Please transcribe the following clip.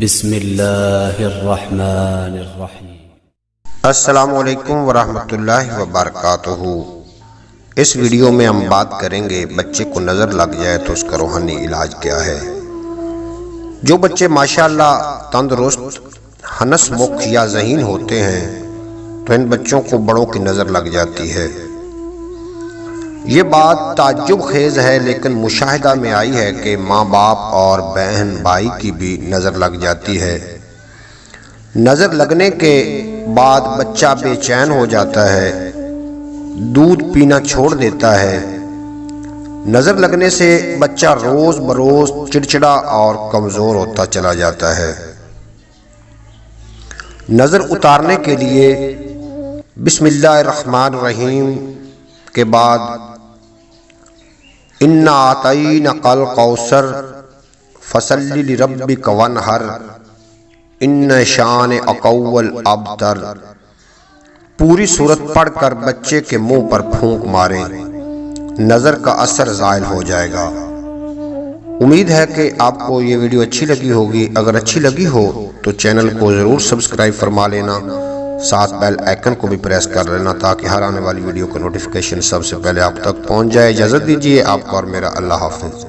بسم اللہ الرحمن الرحیم۔ السلام علیکم ورحمۃ اللہ وبرکاتہ۔ اس ویڈیو میں ہم بات کریں گے بچے کو نظر لگ جائے تو اس کا روحانی علاج کیا ہے۔ جو بچے ماشاءاللہ تندرست، ہنس مکھ یا ذہین ہوتے ہیں تو ان بچوں کو بڑوں کی نظر لگ جاتی ہے۔ یہ بات تعجب خیز ہے، لیکن مشاہدہ میں آئی ہے کہ ماں باپ اور بہن بھائی کی بھی نظر لگ جاتی ہے۔ نظر لگنے کے بعد بچہ بے چین ہو جاتا ہے، دودھ پینا چھوڑ دیتا ہے۔ نظر لگنے سے بچہ روز بروز چڑچڑا اور کمزور ہوتا چلا جاتا ہے۔ نظر اتارنے کے لیے بسم اللہ الرحمن الرحیم کے بعد اِنَّا أَعْطَيْنَاكَ الْكَوْثَرَ فَصَلِّ لِرَبِّكَ وَانْحَرْ إِنَّ شَانِئَكَ هُوَ الْأَبْتَرُ پوری سورت پڑھ کر بچے کے منہ پر پھونک ماریں، نظر کا اثر زائل ہو جائے گا۔ امید ہے کہ آپ کو یہ ویڈیو اچھی لگی ہوگی۔ اگر اچھی لگی ہو تو چینل کو ضرور سبسکرائب فرما لینا، ساتھ بیل آئیکن کو بھی پریس کر لینا تاکہ ہر آنے والی ویڈیو کا نوٹیفیکیشن سب سے پہلے آپ تک پہنچ جائے۔ اجازت دیجیے آپ کو اور میرا اللہ حافظ۔